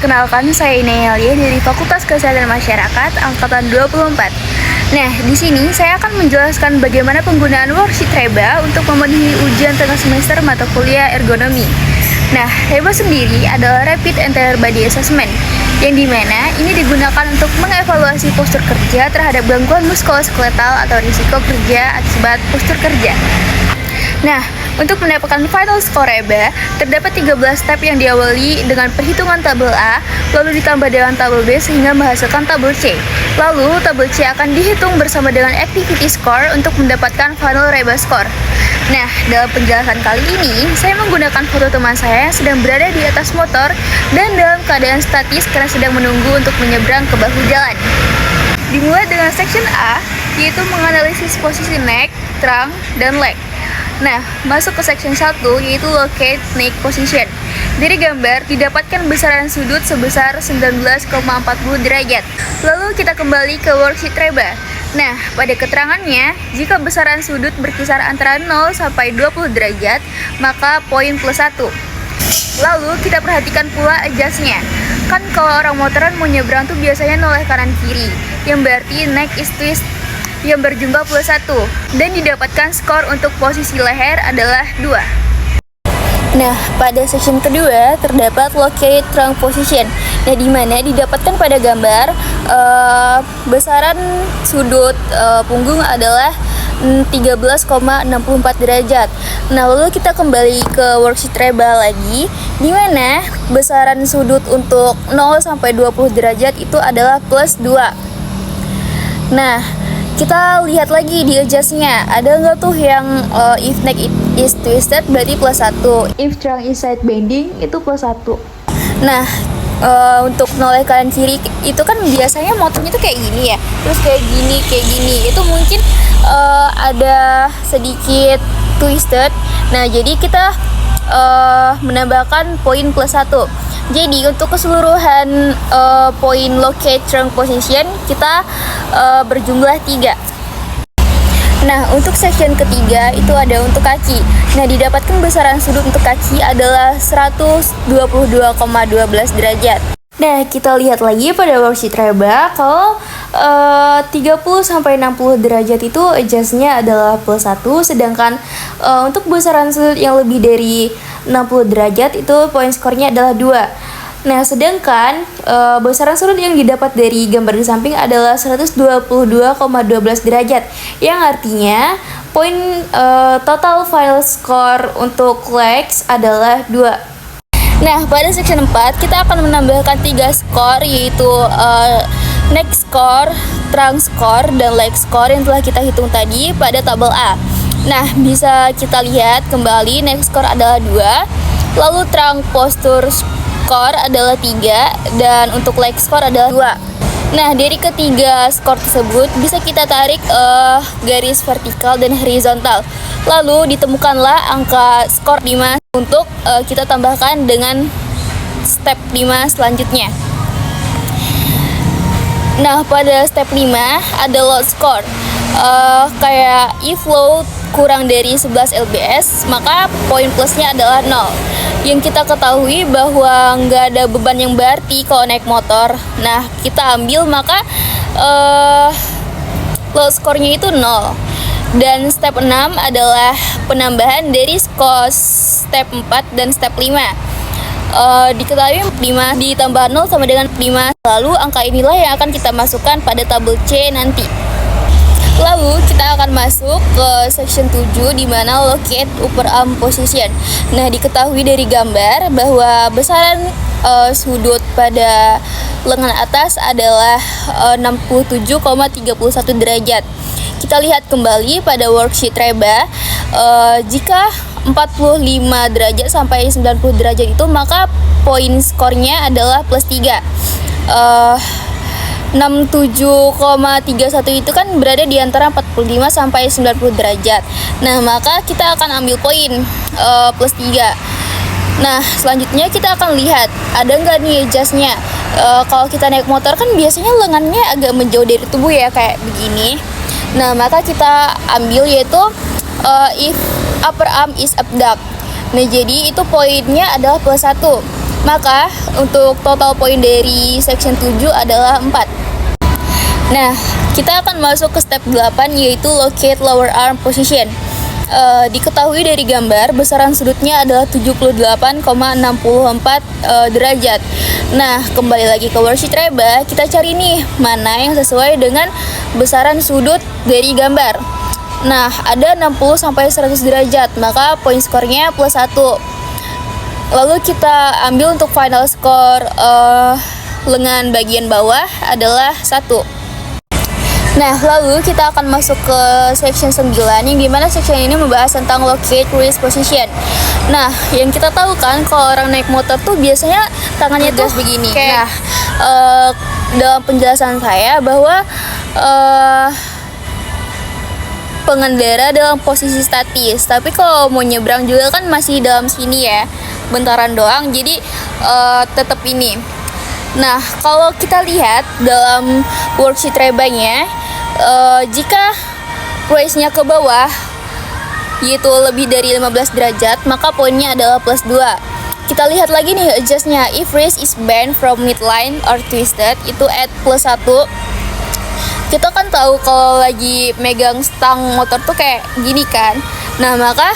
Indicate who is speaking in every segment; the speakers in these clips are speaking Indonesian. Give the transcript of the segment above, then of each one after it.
Speaker 1: Perkenalkan, saya Inayalia dari Fakultas Kesehatan Masyarakat Angkatan 24. Nah, di sini saya akan menjelaskan bagaimana penggunaan worksheet REBA untuk memenuhi ujian tengah semester mata kuliah ergonomi. Nah, REBA sendiri adalah Rapid Entire Body Assessment, yang dimana ini digunakan untuk mengevaluasi postur kerja terhadap gangguan muskuloskeletal atau risiko kerja akibat postur kerja. Nah, untuk mendapatkan final score REBA, terdapat 13 step yang diawali dengan perhitungan tabel A, lalu ditambah dengan tabel B sehingga menghasilkan tabel C. Lalu, tabel C akan dihitung bersama dengan activity score untuk mendapatkan final REBA score. Nah, dalam penjelasan kali ini, saya menggunakan foto teman saya yang sedang berada di atas motor dan dalam keadaan statis karena sedang menunggu untuk menyeberang ke bahu jalan. Dimulai dengan section A, yaitu menganalisis posisi neck, trunk, dan leg. Nah, masuk ke section 1, yaitu locate neck position. Dari gambar, didapatkan besaran sudut sebesar 19,40 derajat. Lalu kita kembali ke worksheet REBA. Nah, pada keterangannya, jika besaran sudut berkisar antara 0 sampai 20 derajat, maka poin plus 1. Lalu kita perhatikan pula adjustnya. Kan kalau orang motoran mau nyebrang tuh biasanya noleh kanan kiri, yang berarti neck is twist yang berjumlah plus 1, dan didapatkan skor untuk posisi leher adalah 2. Nah, pada section kedua terdapat locate trunk position. Nah, di mana didapatkan pada gambar besaran sudut punggung adalah 13,64 derajat. Nah, lalu kita kembali ke worksheet REBA lagi, di mana besaran sudut untuk 0 sampai 20 derajat itu adalah plus 2. Nah, kita lihat lagi di adjustnya, ada nggak tuh yang if neck is twisted berarti plus 1, if trunk is side bending itu plus 1. Nah, untuk noleh kanan kiri itu kan biasanya motonya tuh kayak gini ya, terus kayak gini, itu mungkin ada sedikit twisted. Nah, jadi kita menambahkan poin plus 1. Jadi untuk keseluruhan poin locate trunk position kita berjumlah 3. Nah, untuk section ketiga itu ada untuk kaki. Nah, didapatkan besaran sudut untuk kaki adalah 122,12 derajat. Nah, kita lihat lagi pada worksheet REBA, kalau 30-60 derajat itu adjustnya adalah plus 1, sedangkan untuk besaran sudut yang lebih dari 60 derajat itu poin skornya adalah 2. Nah, sedangkan besaran sudut yang didapat dari gambar di samping adalah 122,12 derajat, yang artinya poin total final score untuk legs adalah 2. Nah, pada section 4 kita akan menambahkan 3 skor, yaitu neck score, trunk score, dan leg score yang telah kita hitung tadi pada tabel A. Nah, bisa kita lihat kembali, neck score adalah 2, lalu trunk posture score adalah 3, dan untuk leg score adalah 2. Nah, dari ketiga skor tersebut bisa kita tarik garis vertikal dan horizontal. Lalu ditemukanlah angka skor 5 untuk kita tambahkan dengan step 5 selanjutnya. Nah, pada step 5 ada load score. Kayak if load kurang dari 11 lbs, maka poin plusnya adalah 0. Yang kita ketahui bahwa nggak ada beban yang berarti kalau naik motor. Nah, kita ambil, maka load score-nya itu 0. Dan step 6 adalah penambahan dari skor step 4 dan step 5. Diketahui 5 ditambah 0 sama dengan 5. Lalu angka inilah yang akan kita masukkan pada tabel C nanti. Lalu kita akan masuk ke section 7, di mana locate upper arm position. Nah, diketahui dari gambar bahwa besaran sudut pada lengan atas adalah 67,31 derajat. Kita lihat kembali pada worksheet REBA, jika 45 derajat sampai 90 derajat itu, maka poin skornya adalah plus 3. 67,31 itu kan berada di antara 45 sampai 90 derajat. Nah, maka kita akan ambil poin plus 3. Nah, selanjutnya kita akan lihat ada nggak nih adjustnya. Kalau kita naik motor kan biasanya lengannya agak menjauh dari tubuh ya, kayak begini. Nah, maka kita ambil yaitu if upper arm is abduct. Nah, jadi itu poinnya adalah plus 1. Maka untuk total poin dari section 7 adalah 4. Nah, kita akan masuk ke step 8, yaitu locate lower arm position. Diketahui dari gambar besaran sudutnya adalah 78,64 derajat. Nah, kembali lagi ke worksheet Reba, kita cari nih mana yang sesuai dengan besaran sudut dari gambar. Nah, ada 60 sampai 100 derajat, maka poin skornya plus 1. Lalu kita ambil untuk final score lengan bagian bawah adalah 1. Nah, lalu kita akan masuk ke section 9, yang dimana section ini membahas tentang locate wrist position. Nah, yang kita tahu kan kalau orang naik motor tuh biasanya tangannya tuh begini. Nah, dalam penjelasan saya bahwa pengendara dalam posisi statis, tapi kalau mau nyebrang juga kan masih dalam sini ya, bentaran doang, jadi tetap ini. Nah, kalau kita lihat dalam worksheet Rebanya, jika raise-nya ke bawah yaitu lebih dari 15 derajat, maka poinnya adalah plus 2. Kita lihat lagi nih adjustnya. If raise is bent from midline or twisted, itu add plus 1. Kita kan tahu kalau lagi megang stang motor tuh kayak gini kan. Nah, maka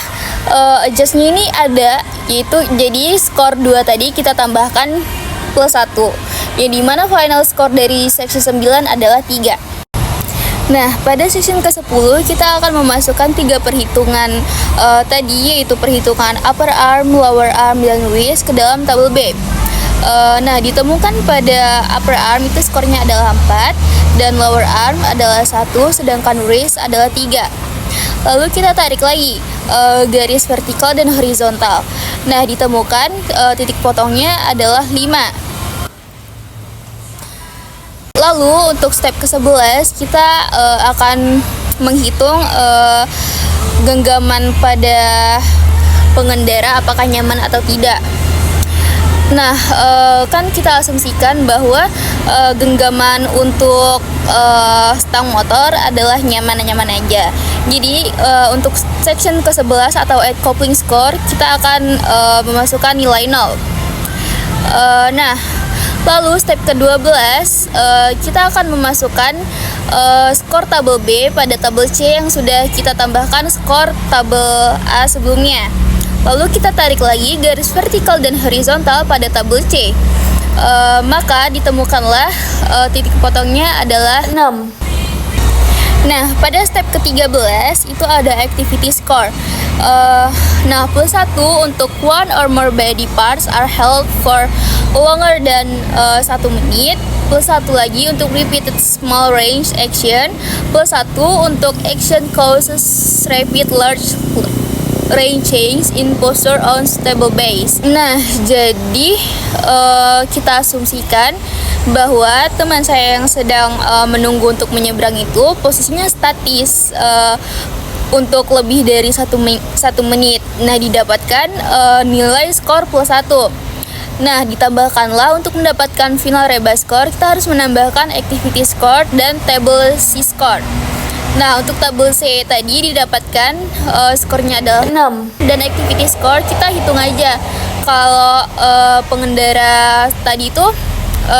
Speaker 1: adjustnya ini ada, yaitu jadi skor 2 tadi kita tambahkan plus 1, yang dimana final score dari section 9 adalah 3. Nah, pada section ke-10 kita akan memasukkan 3 perhitungan tadi, yaitu perhitungan upper arm, lower arm, dan wrist ke dalam tabel B. Nah, ditemukan pada upper arm itu skornya adalah 4, dan lower arm adalah 1, sedangkan wrist adalah 3. Lalu kita tarik lagi garis vertikal dan horizontal. Nah, ditemukan titik potongnya adalah 5. Lalu untuk step ke-11 kita akan menghitung genggaman pada pengendara apakah nyaman atau tidak. Nah, kan kita asumsikan bahwa genggaman untuk stang motor adalah nyaman-nyaman aja. Jadi untuk section ke-11 atau add coupling score kita akan memasukkan nilai 0. Nah, lalu step ke-12 kita akan memasukkan skor tabel B pada tabel C yang sudah kita tambahkan skor tabel A sebelumnya. Lalu kita tarik lagi garis vertikal dan horizontal pada tabel C. Maka ditemukanlah titik potongnya adalah 6. Nah, pada step ke-13 itu ada activity score. Nah, plus 1 untuk one or more body parts are held for longer than 1 menit, plus 1 lagi untuk repeated small range action, plus 1 untuk action causes rapid large range change in posture on stable base. Nah, jadi kita asumsikan bahwa teman saya yang sedang menunggu untuk menyeberang itu posisinya statis untuk lebih dari 1 menit. Nah, didapatkan nilai skor plus 1. Nah, ditambahkanlah untuk mendapatkan final Reba score, kita harus menambahkan activity score dan table C score. Nah, untuk tabel C tadi didapatkan skornya adalah 6. Dan activity score kita hitung aja. Kalau pengendara tadi itu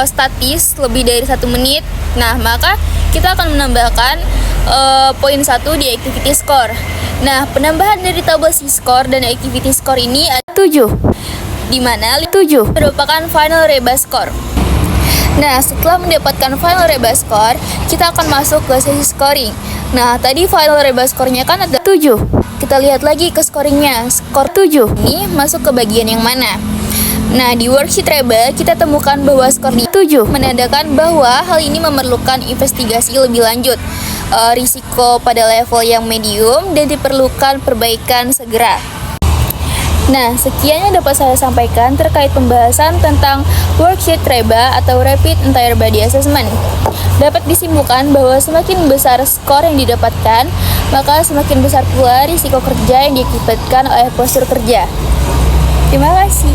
Speaker 1: statis lebih dari 1 menit, nah maka kita akan menambahkan poin 1 di activity score. Nah, penambahan dari tabel C score dan activity score ini ada 7. Di mana 7 merupakan final Reba score. Nah, setelah mendapatkan final Reba score, kita akan masuk ke sesi scoring. Nah, tadi final Reba score-nya kan ada 7. Kita lihat lagi ke scoringnya. Skor 7 ini masuk ke bagian yang mana? Nah, di worksheet Reba kita temukan bahwa skor 7 menandakan bahwa hal ini memerlukan investigasi lebih lanjut, risiko pada level yang medium, dan diperlukan perbaikan segera. Nah, sekian yang dapat saya sampaikan terkait pembahasan tentang worksheet Reba atau Rapid Entire Body Assessment. Dapat disimpulkan bahwa semakin besar skor yang didapatkan, maka semakin besar pula risiko kerja yang diakibatkan oleh postur kerja. Terima kasih.